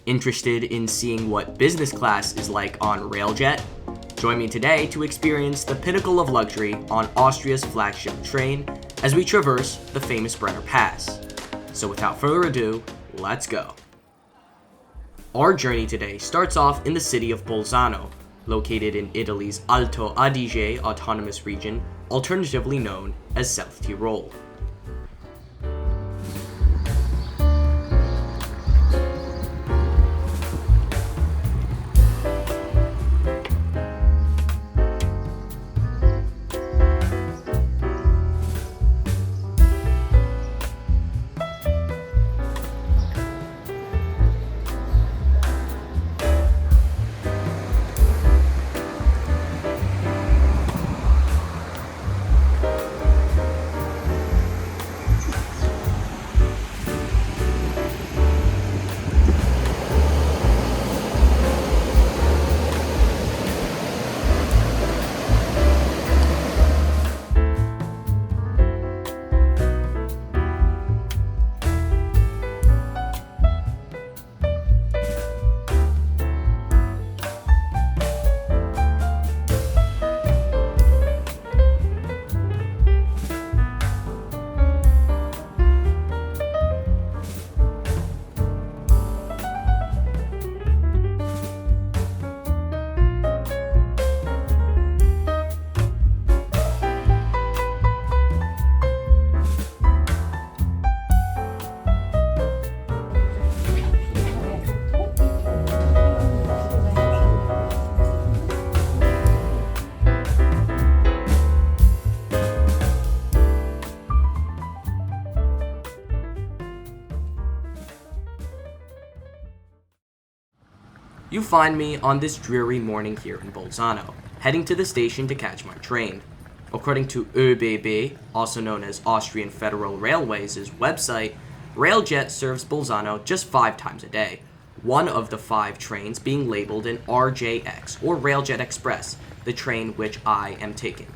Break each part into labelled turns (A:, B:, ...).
A: Interested in seeing what business class is like on Railjet? Join me today to experience the pinnacle of luxury on Austria's flagship train as we traverse the famous Brenner Pass. So without further ado, let's go. Our journey today starts off in the city of Bolzano, located in Italy's Alto Adige autonomous region, alternatively known as South Tyrol. You find me on this dreary morning here in Bolzano, heading to the station to catch my train. According to ÖBB, also known as Austrian Federal Railways' website, Railjet serves Bolzano just 5 times a day, one of the 5 trains being labeled an RJX, or Railjet Express, the train which I am taking.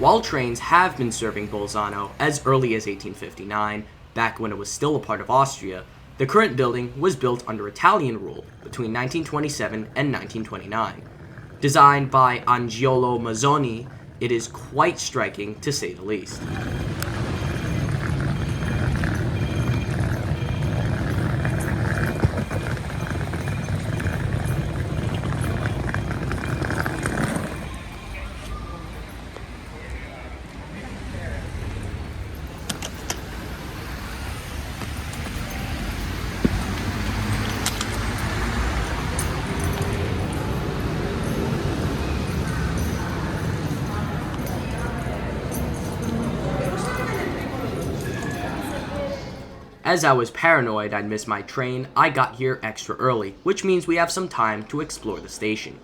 A: While trains have been serving Bolzano as early as 1859, back when it was still a part of Austria, the current building was built under Italian rule between 1927 and 1929. Designed by ANGIOLO MAZZONI, it is quite striking to say the least. As I was paranoid I'd miss my train, I got here extra early, which means we have some time to explore the station.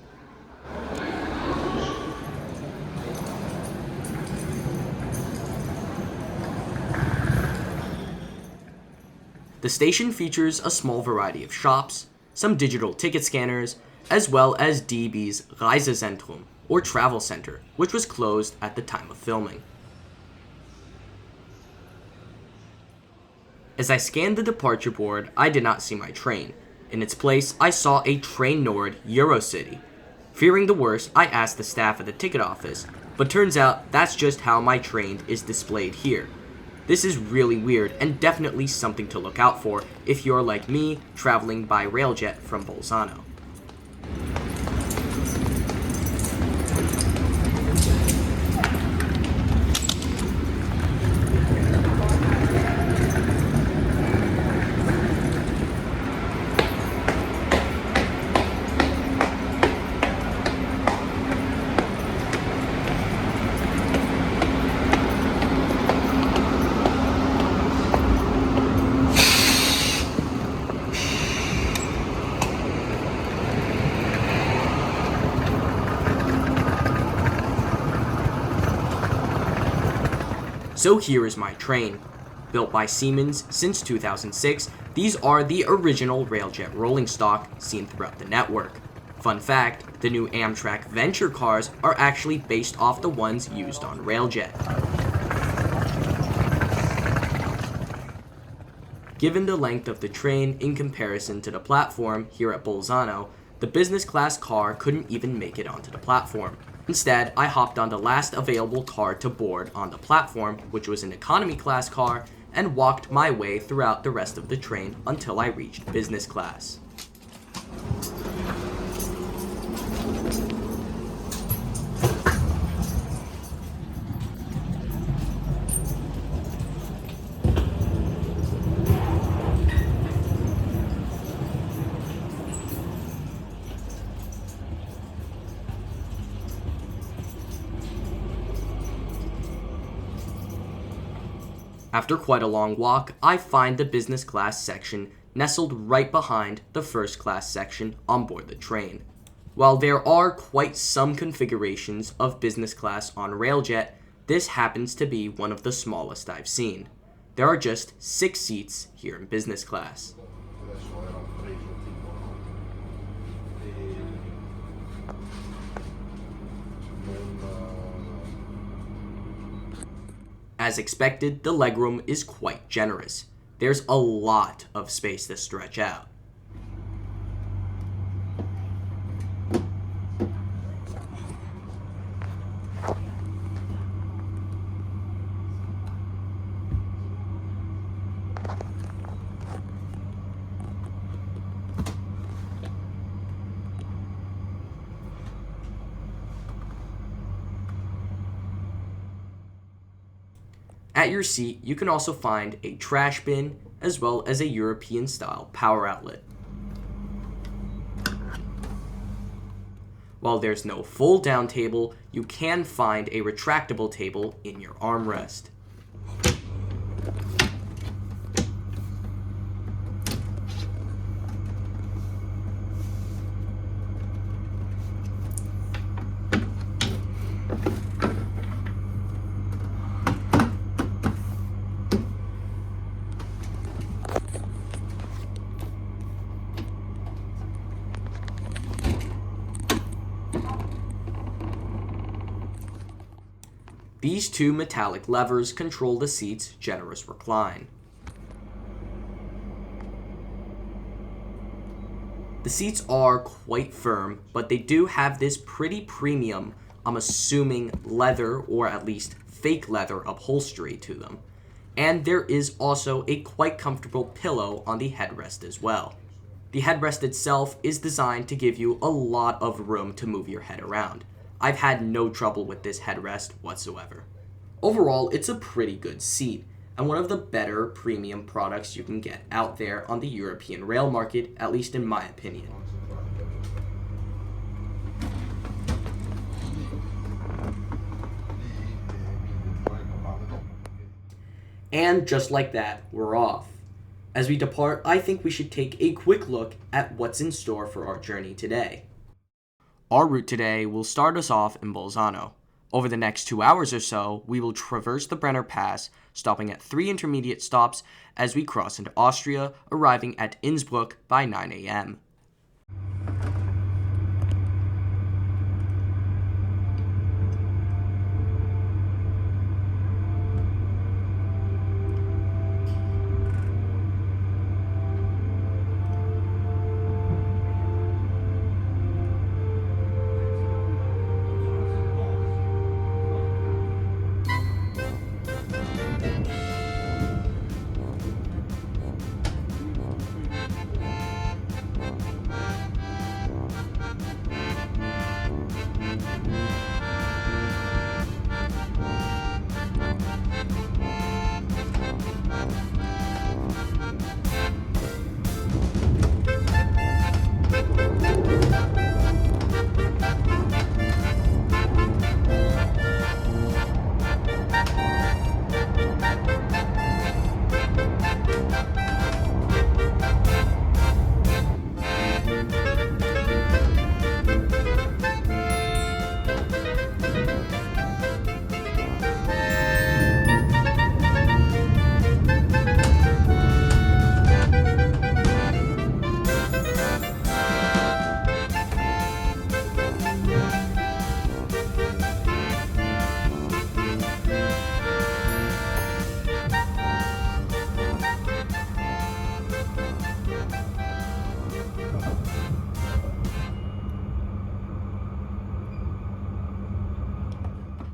A: The station features a small variety of shops, some digital ticket scanners, as well as DB's Reisezentrum, or travel center, which was closed at the time of filming. As I scanned the departure board, I did not see my train. In its place, I saw a Train Nord Eurocity. Fearing the worst, I asked the staff at the ticket office, but turns out that's just how my train is displayed here. This is really weird and definitely something to look out for if you're like me, traveling by Railjet from Bolzano. So here is my train. Built by Siemens since 2006, these are the original Railjet rolling stock seen throughout the network. Fun fact, The new Amtrak Venture cars are actually based off the ones used on Railjet. Given the length of the train in comparison to the platform here at Bolzano, the business class car couldn't even make it onto the platform. Instead, I hopped on the last available car to board on the platform, which was an economy class car, and walked my way throughout the rest of the train until I reached business class. After quite a long walk, I find the business class section nestled right behind the first class section on board the train. While there are quite some configurations of business class on Railjet, this happens to be one of the smallest I've seen. There are just 6 seats here in business class. As expected, the legroom is quite generous. There's a lot of space to stretch out. At your seat, you can also find a trash bin as well as a European-style power outlet. While there's no fold-down table, you can find a retractable table in your armrest. These 2 metallic levers control the seat's generous recline. The seats are quite firm, but they do have this pretty premium, I'm assuming leather or at least fake leather upholstery to them. And there is also a quite comfortable pillow on the headrest as well. The headrest itself is designed to give you a lot of room to move your head around. I've had no trouble with this headrest whatsoever. Overall, it's a pretty good seat, and one of the better premium products you can get out there on the European rail market, at least in my opinion. And just like that, we're off. As we depart, I think we should take a quick look at what's in store for our journey today. Our route today will start us off in Bolzano. Over the next 2 hours or so, we will traverse the Brenner Pass, stopping at 3 intermediate stops as we cross into Austria, arriving at Innsbruck by 9 a.m.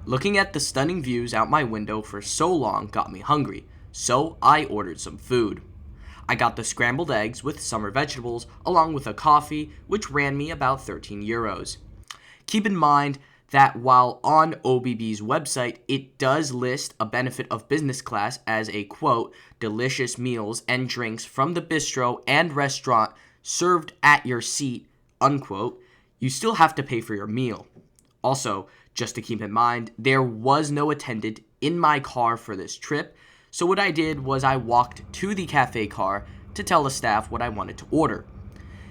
A: Looking at the stunning views out my window for so long got me hungry, so I ordered some food. I got the scrambled eggs with summer vegetables along with a coffee, which ran me about 13 euros. Keep in mind that while on OBB's website, it does list a benefit of business class as a, quote, delicious meals and drinks from the bistro and restaurant served at your seat, unquote, you still have to pay for your meal. Also, just to keep in mind, there was no attendant in my car for this trip, so what I did was I walked to the cafe car to tell the staff what I wanted to order.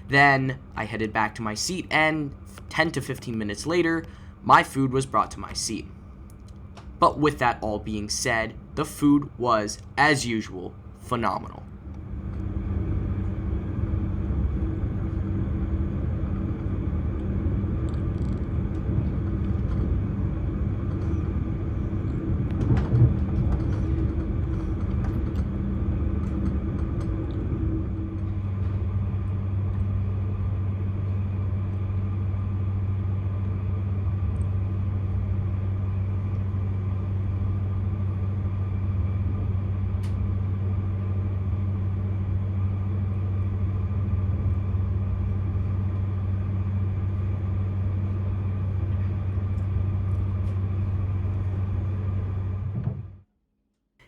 A: Then I headed back to my seat, and 10 to 15 minutes later, my food was brought to my seat. But with that all being said, the food was, as usual, phenomenal.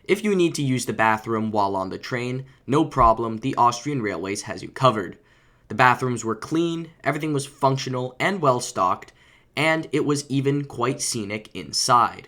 A: If you need to use the bathroom while on the train, no problem, the Austrian Railways has you covered. The bathrooms were clean, everything was functional and well stocked, and it was even quite scenic inside.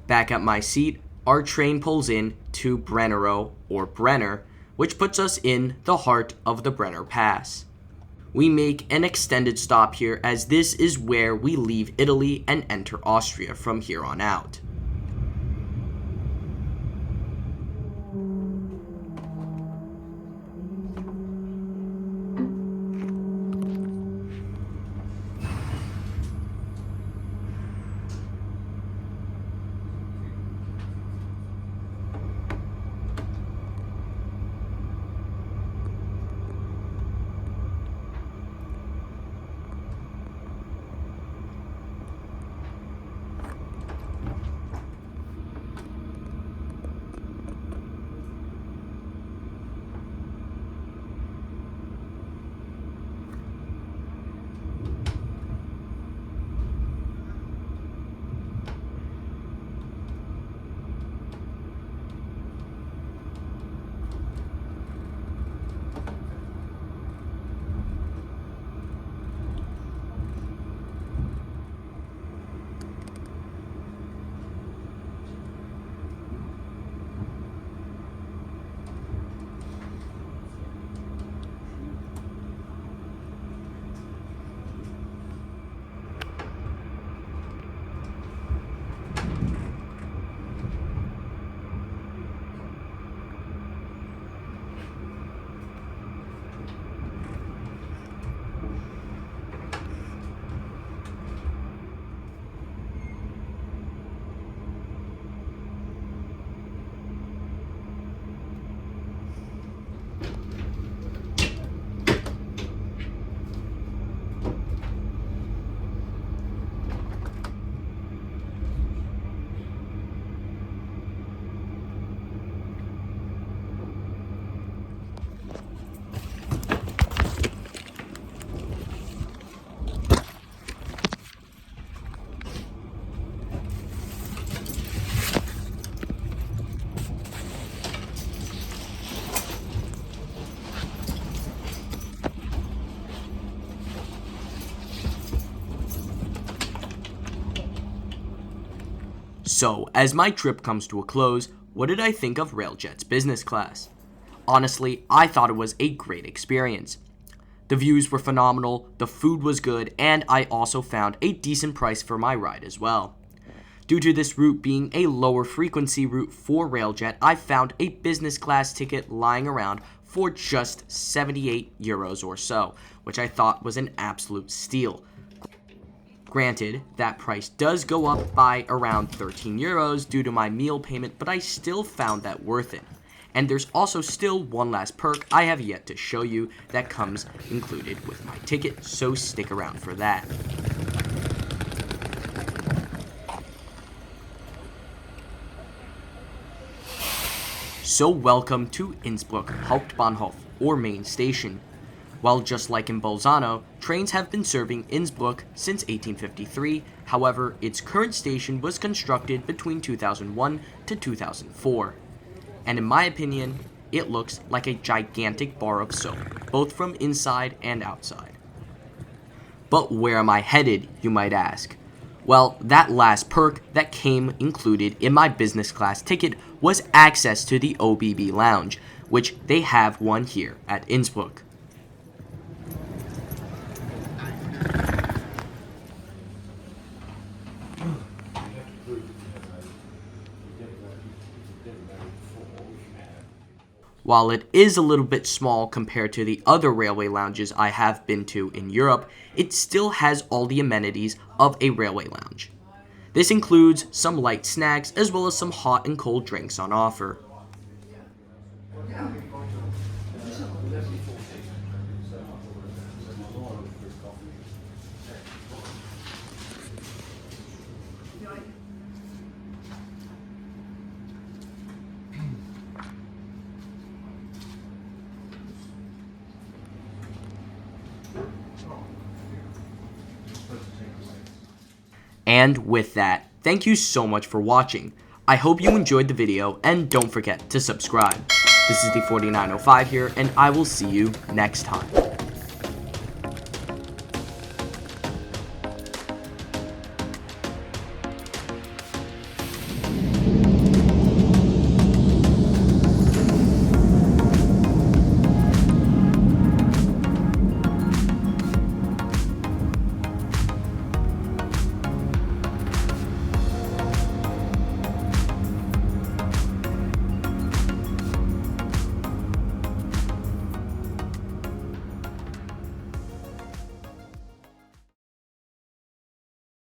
A: Back at my seat, our train pulls in to BRENNER, or Brenner, which puts us in the heart of the Brenner Pass. We make an extended stop here as this is where we leave Italy and enter Austria from here on out. So, as my trip comes to a close, what did I think of Railjet's business class? Honestly, I thought it was a great experience. The views were phenomenal, the food was good, and I also found a decent price for my ride as well. Due to this route being a lower frequency route for Railjet, I found a business class ticket lying around for just 78 euros or so, which I thought was an absolute steal. Granted, that price does go up by around 13 euros due to my meal payment, but I still found that worth it. And there's also still one last perk I have yet to show you that comes included with my ticket, so stick around for that. So welcome to Innsbruck Hauptbahnhof, or main station. Well, just like in Bolzano, trains have been serving Innsbruck since 1853, however, its current station was constructed between 2001 to 2004. And in my opinion, it looks like a gigantic bar of soap, both from inside and outside. But where am I headed, you might ask? Well, that last perk that came included in my business class ticket was access to the OBB lounge, which they have one here at Innsbruck. While it is a little bit small compared to the other railway lounges I have been to in Europe, it still has all the amenities of a railway lounge. This includes some light snacks as well as some hot and cold drinks on offer. And with that, thank you so much for watching. I hope you enjoyed the video, and don't forget to subscribe. This is the 4905 here, and I will see you next time.